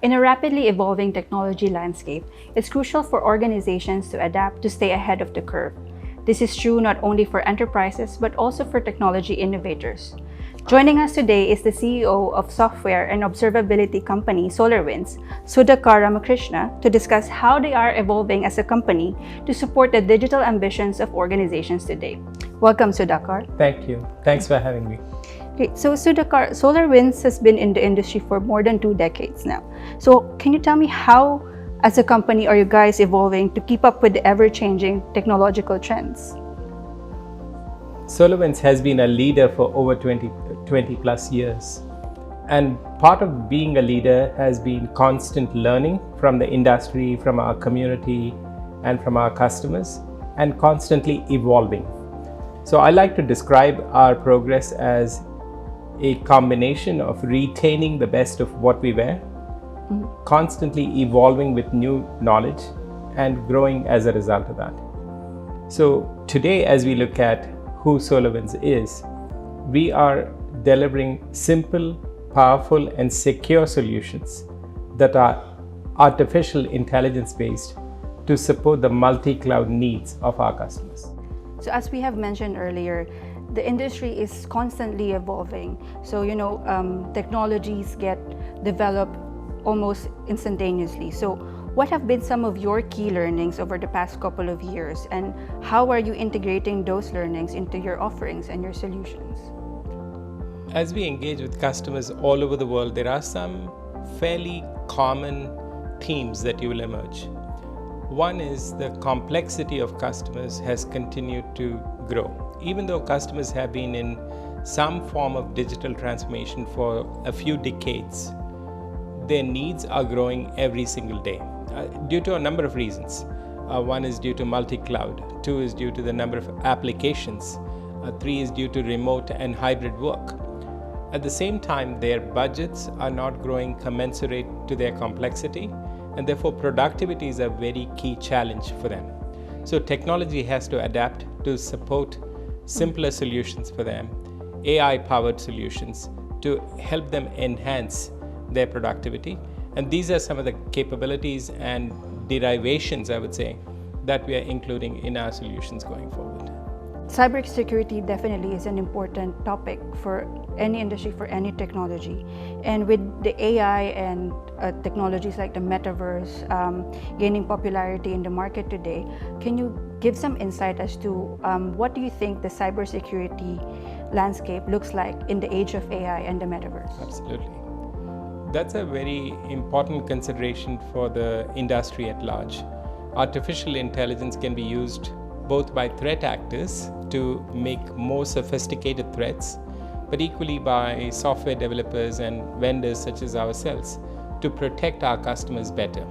In a rapidly evolving technology landscape, it's crucial for organizations to adapt to stay ahead of the curve. This is true not only for enterprises, but also for technology innovators. Joining us today is the CEO of software and observability company SolarWinds, Sudhakar Ramakrishna, to discuss how they are evolving as a company to support the digital ambitions of organizations today. Welcome, Sudhakar. Thank you. Thanks for having me. Great. So Sudhakar, SolarWinds has been in the industry for more than 2 decades now. So can you tell me how, as a company, are you guys evolving to keep up with the ever-changing technological trends? SolarWinds has been a leader for over 20 plus years. And part of being a leader has been constant learning from the industry, from our community, and from our customers, and constantly evolving. So I like to describe our progress as a combination of retaining the best of what we were, constantly evolving with new knowledge, and growing as a result of that. So today, as we look at who SolarWinds is, we are delivering simple, powerful, and secure solutions that are artificial intelligence based to support the multi-cloud needs of our customers. So as we have mentioned earlier, the industry is constantly evolving. So, technologies get developed almost instantaneously. So what have been some of your key learnings over the past couple of years, and how are you integrating those learnings into your offerings and your solutions? As we engage with customers all over the world, there are some fairly common themes that you will emerge. One is the complexity of customers has continued to grow. Even though customers have been in some form of digital transformation for a few decades, their needs are growing every single day due to a number of reasons. One is due to multi-cloud, 2 is due to the number of applications, 3 is due to remote and hybrid work. At the same time, their budgets are not growing commensurate to their complexity, and therefore productivity is a very key challenge for them. So technology has to adapt to support simpler solutions for them, AI-powered solutions to help them enhance their productivity. And these are some of the capabilities and derivations, I would say, that we are including in our solutions going forward. Cybersecurity definitely is an important topic for any industry, for any technology. And with the AI and technologies like the metaverse gaining popularity in the market today, can you give some insight as to what do you think the cybersecurity landscape looks like in the age of AI and the metaverse? Absolutely. That's a very important consideration for the industry at large. Artificial intelligence can be used both by threat actors to make more sophisticated threats, but equally by software developers and vendors such as ourselves to protect our customers better.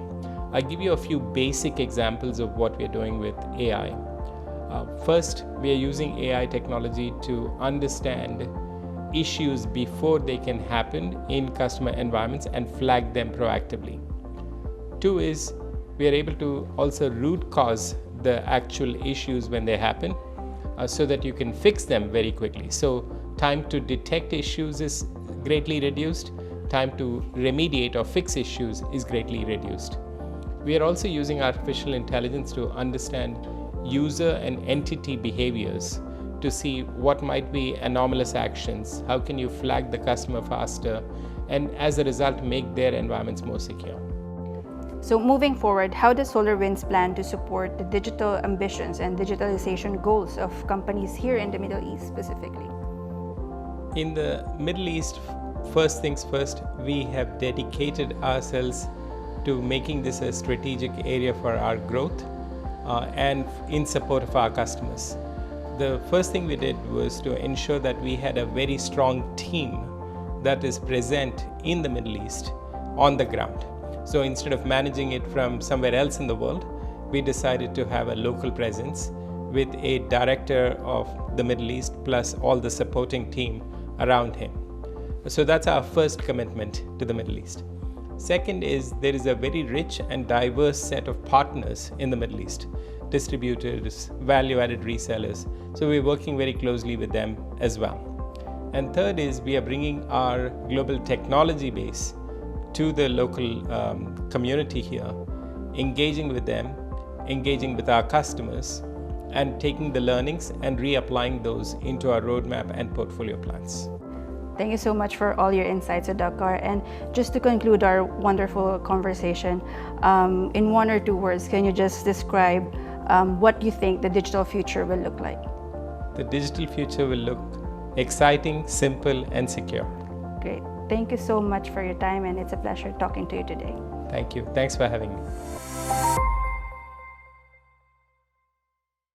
I'll give you a few basic examples of what we're doing with AI. First, we are using AI technology to understand issues before they can happen in customer environments and flag them proactively. 2 is we are able to also root cause the actual issues when they happen so that you can fix them very quickly. So time to detect issues is greatly reduced, time to remediate or fix issues is greatly reduced. We are also using artificial intelligence to understand user and entity behaviors to see what might be anomalous actions, how can you flag the customer faster, and as a result make their environments more secure. So moving forward, how does SolarWinds plan to support the digital ambitions and digitalization goals of companies here in the Middle East specifically? In the Middle East, first things first, we have dedicated ourselves to making this a strategic area for our growth and in support of our customers. The first thing we did was to ensure that we had a very strong team that is present in the Middle East on the ground. So instead of managing it from somewhere else in the world, we decided to have a local presence with a director of the Middle East plus all the supporting team around him. So that's our first commitment to the Middle East. Second is there is a very rich and diverse set of partners in the Middle East, distributors, value-added resellers. So we're working very closely with them as well. And third is we are bringing our global technology base to the local community here, engaging with them, engaging with our customers, and taking the learnings and reapplying those into our roadmap and portfolio plans. Thank you so much for all your insights, Sudhakar. And just to conclude our wonderful conversation, in one or two words, can you just describe what you think the digital future will look like? The digital future will look exciting, simple, and secure. Great. Thank you so much for your time, and it's a pleasure talking to you today. Thank you. Thanks for having me.